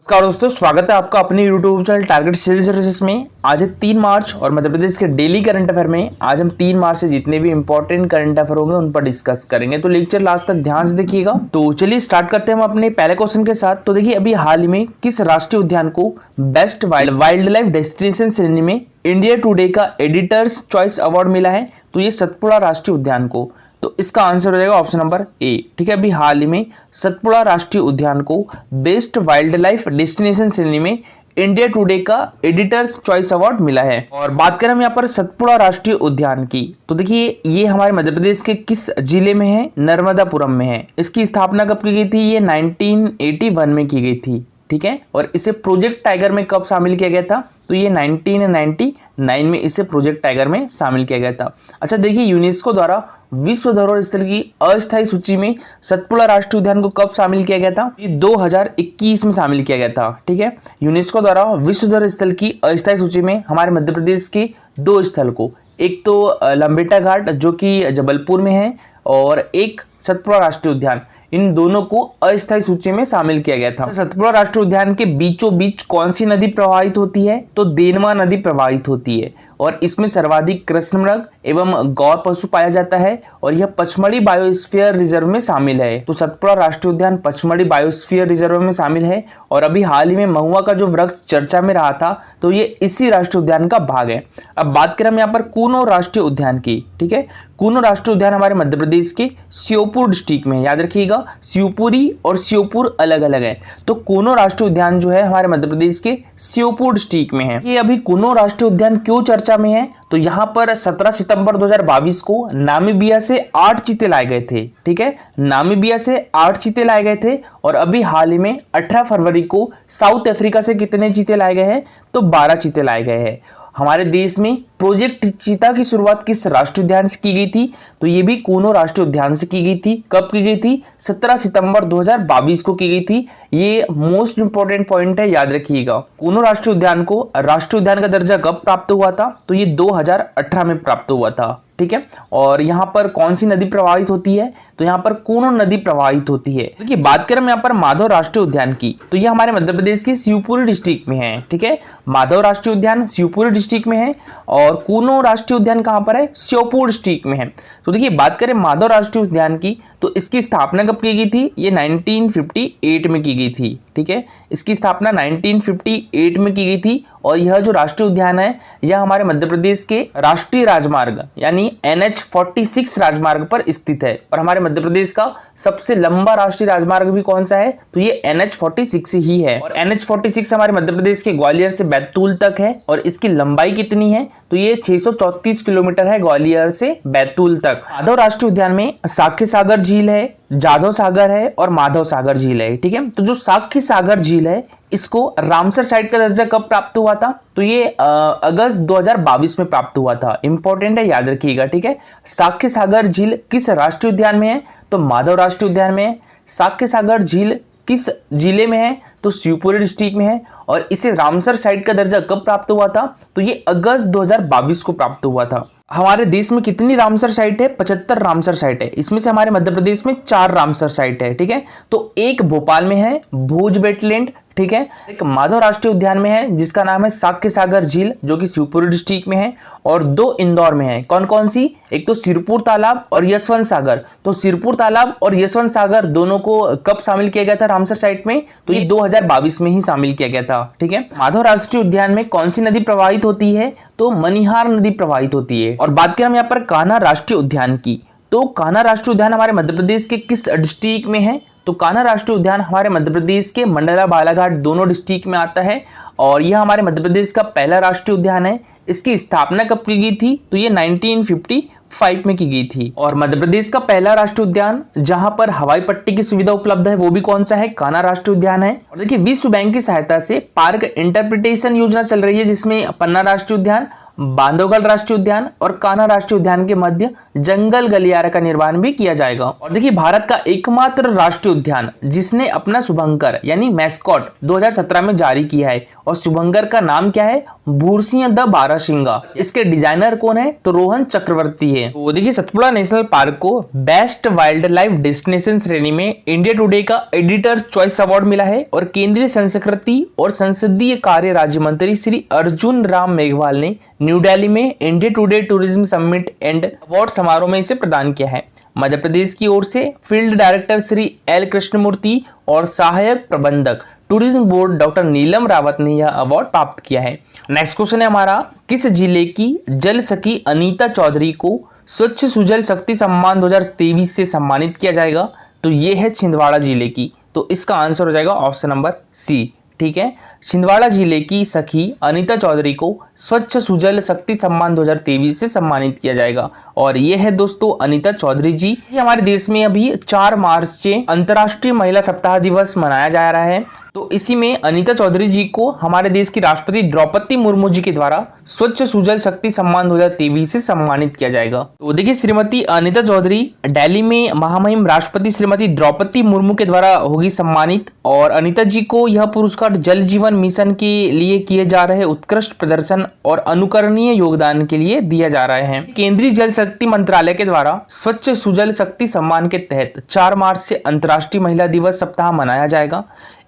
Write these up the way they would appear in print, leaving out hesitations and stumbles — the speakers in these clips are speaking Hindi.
नमस्कार दोस्तों, स्वागत है आपका अपने YouTube channel Target Civil Services में। आज है 3 मार्च और मध्य प्रदेश के डेली करंट अफेयर में आज हम 3 मार्च से जितने भी इंपॉर्टेंट करंट अफेयर होंगे उन पर डिस्कस करेंगे। तो लेक्चर लास्ट तक ध्यान से देखिएगा। तो चलिए स्टार्ट करते हैं हम अपने पहले क्वेश्चन के साथ। तो देखिए, अभी हाल ही में किस राष्ट्रीय उद्यान को बेस्ट वाइल्ड लाइफ डेस्टिनेशन श्रेणी में इंडिया टुडे का एडिटर्स चॉइस अवार्ड मिला है? तो ये सतपुड़ा राष्ट्रीय उद्यान को। तो इसका आंसर हो जाएगा ऑप्शन नंबर ए। ठीक है, अभी हाल ही में सतपुड़ा राष्ट्रीय उद्यान को बेस्ट वाइल्ड लाइफ डेस्टिनेशन श्रेणी में इंडिया टुडे का एडिटर्स चॉइस अवार्ड मिला है। और बात करें हम यहाँ पर सतपुड़ा राष्ट्रीय उद्यान की, तो देखिए ये हमारे मध्य प्रदेश के किस जिले में है? नर्मदापुरम में है। इसकी स्थापना कब की गई थी? ये 1981 में की गई थी। ठीक है, और इसे प्रोजेक्ट टाइगर में कब शामिल किया गया था? तो ये 1999 में इसे प्रोजेक्ट टाइगर में शामिल किया गया था। अच्छा देखिए, यूनेस्को द्वारा विश्व धरोहर स्थल की अस्थायी सूची में सतपुड़ा राष्ट्रीय उद्यान को कब शामिल किया गया था? ये 2021 में शामिल किया गया था। ठीक है, यूनेस्को द्वारा विश्व धरोहर स्थल की अस्थायी सूची में हमारे मध्य प्रदेश के 2 स्थल को, एक तो लंबेटा घाट जो कि जबलपुर में है और एक सतपुड़ा राष्ट्रीय उद्यान, इन दोनों को अस्थायी सूची में शामिल किया गया था। सतपुड़ा राष्ट्रीय उद्यान के बीचों बीच कौन सी नदी प्रवाहित होती है? तो देनवा नदी प्रवाहित होती है और इसमें सर्वाधिक कृष्णमृग एवं गौर पशु पाया जाता है और यह पचमढ़ी बायोस्फीयर रिजर्व में शामिल है। तो सतपुड़ा राष्ट्रीय उद्यान पचमढ़ी बायोस्फीयर रिजर्व में शामिल है और अभी हाल ही में महुआ का जो वृक्ष चर्चा में रहा था तो ये इसी राष्ट्रीय उद्यान का भाग है। अब बात करें हम यहाँ पर कूनो राष्ट्रीय उद्यान की। ठीक है, कूनो राष्ट्रीय उद्यान हमारे मध्य प्रदेश के श्योपुर डिस्ट्रिक्ट में है। याद रखिएगा, श्योपुरी और श्योपुर अलग अलग है। तो कूनो राष्ट्रीय उद्यान जो है हमारे मध्य प्रदेश के श्योपुर डिस्ट्रिक्ट में है। ये अभी कूनो राष्ट्रीय उद्यान क्यों चर्चा में है? तो यहाँ पर 17 सितंबर 2022 को नामीबिया से 8 चीते लाए गए थे। ठीक है, नामीबिया से 8 चीते लाए गए थे और अभी हाल ही में 18 फरवरी को साउथ अफ्रीका से कितने चीते लाए गए हैं? तो 12 चीते लाए गए हैं। हमारे देश में प्रोजेक्ट चीता की शुरुआत किस राष्ट्रीय उद्यान से की गई थी? तो ये भी कूनो राष्ट्रीय उद्यान से की गई थी। कब की गई थी? 17 सितंबर 2022 को की गई थी। ये मोस्ट इंपॉर्टेंट पॉइंट है, याद रखिएगा। कूनो राष्ट्रीय उद्यान को राष्ट्रीय उद्यान का दर्जा कब प्राप्त हुआ था? तो ये 2018 में प्राप्त हुआ था। ठीक है, और यहाँ पर कौन सी नदी प्रवाहित होती है? तो यहाँ पर कूनो नदी प्रवाहित होती है। देखिए, बात करें हम यहाँ पर माधव राष्ट्रीय उद्यान की, तो ये हमारे मध्य प्रदेश के शिवपुरी डिस्ट्रिक्ट में है। ठीक है, माधव राष्ट्रीय उद्यान शिवपुरी डिस्ट्रिक्ट में है और कूनो राष्ट्रीय उद्यान कहाँ पर है? श्योपुर डिस्ट्रिक्ट में है। तो देखिए, बात करें माधव राष्ट्रीय उद्यान की, तो इसकी स्थापना कब की गई थी? ये 1958 में की गई थी। ठीक है, इसकी स्थापना 1958 में की गई थी और यह जो राष्ट्रीय उद्यान है यह हमारे मध्य प्रदेश के राष्ट्रीय राजमार्ग यानी NH-46 राजमार्ग पर स्थित है। और हमारे मध्य प्रदेश का सबसे लंबा राष्ट्रीय राजमार्ग भी कौन सा है? तो ये NH-46 ही है। और NH-46 हमारे मध्य प्रदेश के ग्वालियर से बैतूल तक है और इसकी लंबाई कितनी है? तो ये 634 किलोमीटर है, ग्वालियर से बैतूल तक। माधव राष्ट्रीय उद्यान में साक्य सागर झील है, जाधव सागर है और माधव सागर झील है। ठीक है, तो जो साक्य सागर झील है इसको रामसर साइट का दर्जा कब प्राप्त हुआ था? तो ये अगस्त 2022 में प्राप्त हुआ था। इंपॉर्टेंट है, याद रखिएगा। ठीक है, साक्य सागर झील किस राष्ट्रीय उद्यान में है? तो माधव राष्ट्रीय उद्यान में है। साक्य सागर झील किस जिले में है? तो शिवपुरी डिस्ट्रिक्ट में है और इसे रामसर साइट का दर्जा कब प्राप्त हुआ था? तो ये अगस्त 2022 को प्राप्त हुआ था। हमारे देश में कितनी रामसर साइट है? 75 रामसर साइट है। इसमें से हमारे मध्य प्रदेश में 4 रामसर साइट है। ठीक है, तो एक भोपाल में है भोज वेटलैंड। ठीक है, एक माधव राष्ट्रीय उद्यान में है जिसका नाम है साक्य सागर झील जो कि शिवपुरी डिस्ट्रिक्ट में है और 2 इंदौर में है। कौन कौन सी? एक तो सिरपुर तालाब और यशवंत सागर। तो सिरपुर तालाब और यशवंत सागर दोनों को कब शामिल किया गया था रामसर साइट में? तो ये 2022 में ही शामिल किया गया था। ठीक है, माधव राष्ट्रीय उद्यान में कौन सी नदी प्रवाहित होती है? तो मनिहार नदी प्रवाहित होती है। और बात करें हम यहाँ पर कान्हा राष्ट्रीय उद्यान की, तो कान्हा राष्ट्रीय उद्यान हमारे मध्य प्रदेश के किस डिस्ट्रिक्ट में है? तो कान्हा राष्ट्रीय उद्यान हमारे मध्य प्रदेश के मंडला बालाघाट दोनों डिस्ट्रिक्ट में आता है और यह हमारे मध्य प्रदेश का पहला राष्ट्रीय उद्यान है। इसकी स्थापना कब की गई थी? तो ये 1955 में की गई थी। और मध्य प्रदेश का पहला राष्ट्रीय उद्यान जहां पर हवाई पट्टी की सुविधा उपलब्ध है वो भी कौन सा है? कान्हा राष्ट्रीय उद्यान है। और देखिए, विश्व बैंक की सहायता से पार्क इंटरप्रिटेशन योजना चल रही है जिसमें पन्ना राष्ट्रीय उद्यान, बांधवगढ़ राष्ट्रीय उद्यान और कान्हा राष्ट्रीय उद्यान के मध्य जंगल गलियारा का निर्माण भी किया जाएगा। और देखिए, भारत का एकमात्र राष्ट्रीय उद्यान जिसने अपना शुभंकर यानी मैस्कॉट 2017 में जारी किया है और शुभंकर का नाम क्या है, भूरसिंह द बारहसिंगा। इसके डिजाइनर कौन है, तो रोहन चक्रवर्ती है। तो देखिए सतपुड़ा नेशनल पार्क को बेस्ट वाइल्ड लाइफ डेस्टिनेशन श्रेणी में इंडिया टुडे का एडिटर चॉइस अवार्ड मिला है और केंद्रीय संस्कृति और संसदीय कार्य राज्य मंत्री श्री अर्जुन राम मेघवाल ने न्यू दिल्ली में India today tourism summit and award समारोह में इसे प्रदान किया है। मध्य प्रदेश की ओर से field director Shri L Krishnamurthy और सहायक प्रबंधक tourism board doctor Neelam Rawat ने यह अवार्ड प्राप्त किया है। नेक्स्ट क्वेश्चन है हमारा, किस जिले की जल सखी अनीता चौधरी को स्वच्छ सुजल शक्ति सम्मान 2023 से सम्मानित किया जाएगा? तो ये है छिंदवाड़ा जिले की। तो इसका आंसर हो जाएगा ऑप्शन नंबर सी। ठीक है, छिंदवाड़ा जिले की सखी अनीता चौधरी को स्वच्छ सुजल शक्ति सम्मान 2023 से सम्मानित किया जाएगा। और ये है दोस्तों अनीता चौधरी जी। ये हमारे देश में अभी 4 मार्च से अंतर्राष्ट्रीय महिला सप्ताह दिवस मनाया जा रहा है। तो इसी में अनीता चौधरी जी को हमारे देश की राष्ट्रपति द्रौपदी मुर्मू जी के द्वारा स्वच्छ सुजल शक्ति सम्मान 2023 से सम्मानित किया जाएगा। तो देखिए श्रीमती अनीता चौधरी दिल्ली में महामहिम राष्ट्रपति श्रीमती द्रौपदी मुर्मू के द्वारा होगी सम्मानित। और अनीता जी को यह पुरस्कार जल जीवन मिशन के लिए किए जा रहे उत्कृष्ट प्रदर्शन और अनुकरणीय योगदान के लिए दिया जा रहा है। केंद्रीय जल शक्ति मंत्रालय के द्वारा स्वच्छ सुजल शक्ति सम्मान के तहत 4 मार्च से अंतर्राष्ट्रीय महिला दिवस सप्ताह मनाया जाएगा।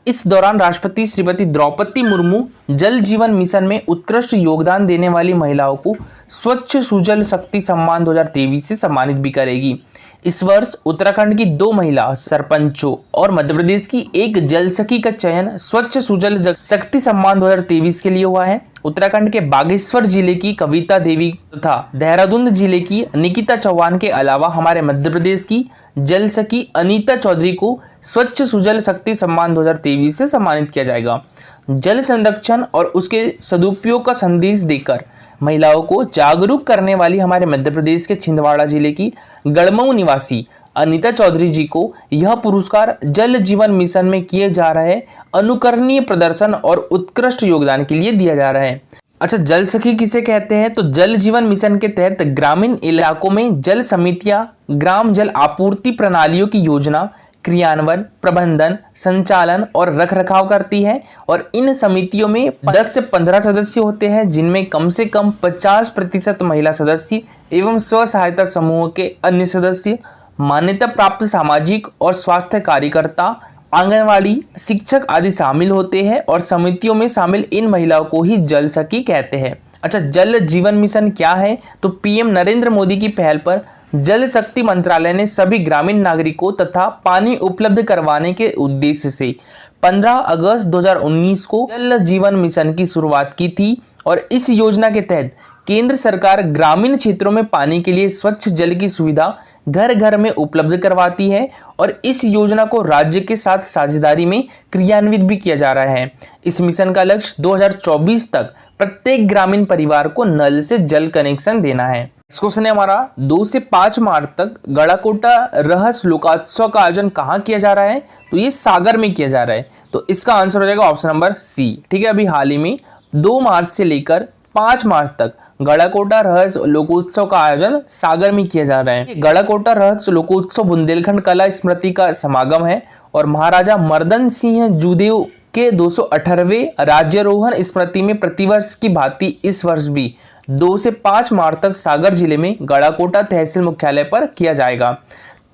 इस दौरान राष्ट्रपति श्रीमती द्रौपदी मुर्मू जल जीवन मिशन में उत्कृष्ट योगदान देने वाली महिलाओं को स्वच्छ सुजल शक्ति सम्मान 2023 से सम्मानित भी करेगी। इस वर्ष उत्तराखंड की 2 महिला सरपंचों और मध्य प्रदेश की एक जल सखी का चयन स्वच्छ सुजल शक्ति सम्मान 2023 के लिए हुआ है। उत्तराखंड के बागेश्वर जिले की कविता देवी तथा देहरादून जिले की निकिता चौहान के अलावा हमारे मध्य प्रदेश की जल सखी अनीता चौधरी को स्वच्छ सुजल शक्ति सम्मान 2023 से सम्मानित किया जाएगा। जल संरक्षण और उसके सदुपयोग का संदेश देकर महिलाओं को जागरूक करने वाली हमारे मध्य प्रदेश के छिंदवाड़ा जिले की गढ़मऊ निवासी अनीता चौधरी जी को यह पुरस्कार जल जीवन मिशन में किए जा रहे अनुकरणीय प्रदर्शन और उत्कृष्ट योगदान के लिए दिया जा रहा है। अच्छा, जल सखी किसे कहते हैं? तो जल जीवन मिशन के तहत ग्रामीण इलाकों में जल समितियां ग्राम जल आपूर्ति प्रणालियों की योजना क्रियान्वयन, प्रबंधन, संचालन और रखरखाव करती है। और इन समितियों में 10 से 15 सदस्य होते हैं, जिनमें कम से कम 50% महिला सदस्य एवं स्व सहायता समूह के अन्य सदस्य, मान्यता प्राप्त सामाजिक और स्वास्थ्य कार्यकर्ता, आंगनवाड़ी शिक्षक आदि शामिल होते हैं। और समितियों में शामिल इन महिलाओं को ही जल सखी कहते हैं। अच्छा, जल जीवन मिशन क्या है? तो पीएम नरेंद्र मोदी की पहल पर जल शक्ति मंत्रालय ने सभी ग्रामीण नागरिकों तथा पानी उपलब्ध करवाने के उद्देश्य से 15 अगस्त 2019 को जल जीवन मिशन की शुरुआत की थी। और इस योजना के तहत केंद्र सरकार ग्रामीण क्षेत्रों में पानी के लिए स्वच्छ जल की सुविधा घर घर में उपलब्ध करवाती है। और इस योजना को राज्य के साथ साझेदारी में क्रियान्वित भी किया जा रहा है। इस मिशन का लक्ष्य 2024 तक प्रत्येक ग्रामीण परिवार को नल से जल कनेक्शन देना है। इस क्वेश्चन है हमारा, 2 से 5 मार्च तक गड़ाकोटा रहस्य लोकोत्सव का आयोजन कहाँ किया जा रहा है? तो ये सागर में किया जा रहा है। तो इसका आंसर हो जाएगा ऑप्शन नंबर सी। ठीक है, अभी हाल ही में 2 मार्च से लेकर 5 मार्च तक गड़ाकोटा रहस्य लोकोत्सव का आयोजन सागर में किया जा रहा है। गड़ाकोटा रहस्य लोकोत्सव बुंदेलखंड कला स्मृति का समागम है और महाराजा मर्दन सिंह जूदेव के 218वें राज्यारोहण स्मृति में प्रतिवर्ष की भांति इस वर्ष भी 2 से 5 मार्च तक सागर जिले में गड़ाकोटा तहसील मुख्यालय पर किया जाएगा।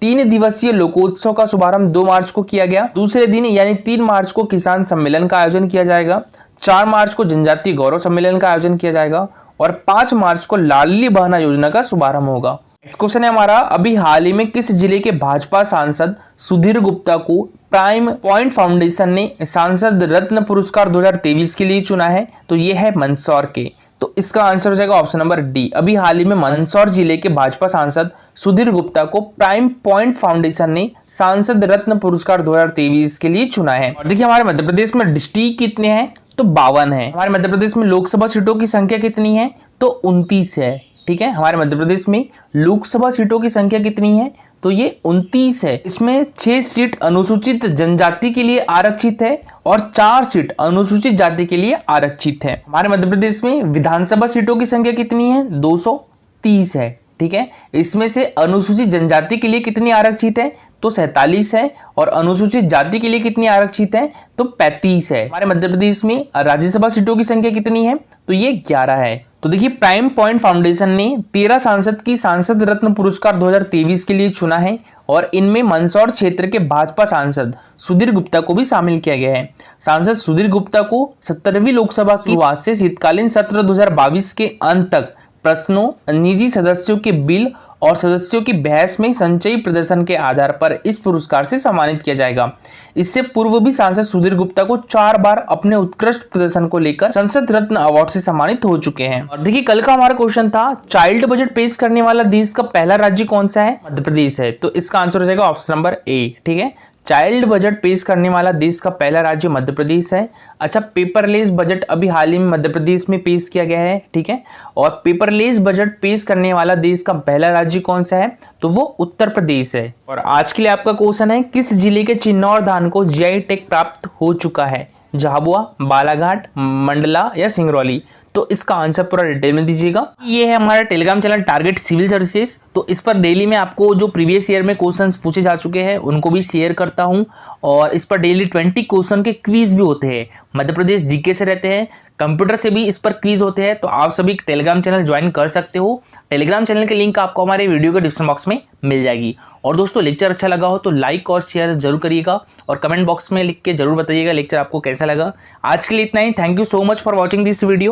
3 दिवसीय लोकोत्सव का शुभारंभ 2 मार्च को किया गया। दूसरे दिन यानी 3 मार्च को किसान सम्मेलन का आयोजन किया जाएगा। 4 मार्च को जनजातीय गौरव सम्मेलन का आयोजन किया जाएगा और 5 मार्च को लाडली बहना योजना का शुभारंभ होगा। इस क्वेश्चन है हमारा, अभी हाल ही में किस जिले के भाजपा सांसद सुधीर गुप्ता को प्राइम पॉइंट फाउंडेशन ने सांसद रत्न पुरस्कार 2023 के लिए चुना है? तो ये है मंदसौर के। तो इसका आंसर हो जाएगा ऑप्शन नंबर डी। अभी हाल ही में मंदसौर जिले के भाजपा सांसद सुधीर गुप्ता को प्राइम पॉइंट फाउंडेशन ने सांसद रत्न पुरस्कार 2023 के लिए चुना है। और देखिए हमारे मध्य प्रदेश में डिस्ट्रिक्ट कितने हैं? तो 52 है। हमारे मध्य प्रदेश में लोकसभा सीटों की संख्या कितनी है? तो 29 है। ठीक है, हमारे मध्य प्रदेश में लोकसभा सीटों की संख्या कितनी है? तो ये 29 है। इसमें 6 सीट अनुसूचित जनजाति के लिए आरक्षित है और 4 सीट अनुसूचित जाति के लिए आरक्षित है। हमारे मध्य प्रदेश में विधानसभा सीटों की संख्या कितनी है? 230 है। ठीक है, इसमें से अनुसूचित जनजाति के लिए कितनी आरक्षित है? तो 47 है, और अनुसूचित जाति के लिए कितनी आरक्षित है, तो 35 है। हमारे मध्य प्रदेश में राज्यसभा सीटों की संख्या कितनी है, तो ये 11 है। तो देखिए, प्राइम पॉइंट फाउंडेशन ने 13 सांसद की सांसद रत्न पुरस्कार 2023 के लिए चुना है, और इनमें मंदसौर क्षेत्र के भाजपा सांसद सुधीर गुप्ता को भी शामिल किया गया है। सांसद सुधीर गुप्ता को 17वीं लोकसभा की शुरुआत से शीतकालीन सत्र 2022 के अंत तक प्रश्नों, निजी सदस्यों के बिल और सदस्यों की बहस में संचयी प्रदर्शन के आधार पर इस पुरस्कार से सम्मानित किया जाएगा। इससे पूर्व भी सांसद सुधीर गुप्ता को 4 बार अपने उत्कृष्ट प्रदर्शन को लेकर संसद रत्न अवार्ड से सम्मानित हो चुके हैं। और देखिए, कल का हमारा क्वेश्चन था, चाइल्ड बजट पेश करने वाला देश का पहला राज्य कौन सा है, मध्य प्रदेश है। तो इसका आंसर हो जाएगा ऑप्शन नंबर ए। ठीक है, चाइल्ड बजट पेश करने वाला देश का पहला राज्य मध्य प्रदेश है। अच्छा, पेपरलेस बजट अभी हाल ही में मध्य प्रदेश में पेश किया गया है। ठीक है, और पेपरलेस बजट पेश करने वाला देश का पहला राज्य कौन सा है, तो वो उत्तर प्रदेश है। और आज के लिए आपका क्वेश्चन है, किस जिले के चिन्नौर धान को जीआई टैग प्राप्त हो चुका है, झाबुआ, बालाघाट, मंडला या सिंगरौली। तो इसका आंसर पूरा डिटेल में दीजिएगा। ये है हमारा Telegram channel Target Civil Services. तो इस पर डेली में आपको जो प्रीवियस ईयर में क्वेश्चंस पूछे जा चुके हैं उनको भी शेयर करता हूं, और इस पर डेली 20 क्वेश्चन के क्विज भी होते हैं। मध्य प्रदेश जीके से रहते हैं, कंप्यूटर से भी इस पर क्विज होते हैं। तो आप सभी टेलीग्राम चैनल ज्वाइन कर सकते हो। टेलीग्राम चैनल की लिंक आपको हमारे वीडियो के डिस्क्रिप्शन बॉक्स में मिल जाएगी। और दोस्तों, लेक्चर अच्छा लगा हो तो लाइक और शेयर जरूर करिएगा, और कमेंट बॉक्स में लिख के जरूर बताइएगा लेक्चर आपको कैसा लगा। आज के लिए इतना ही। Thank you so much for watching this video.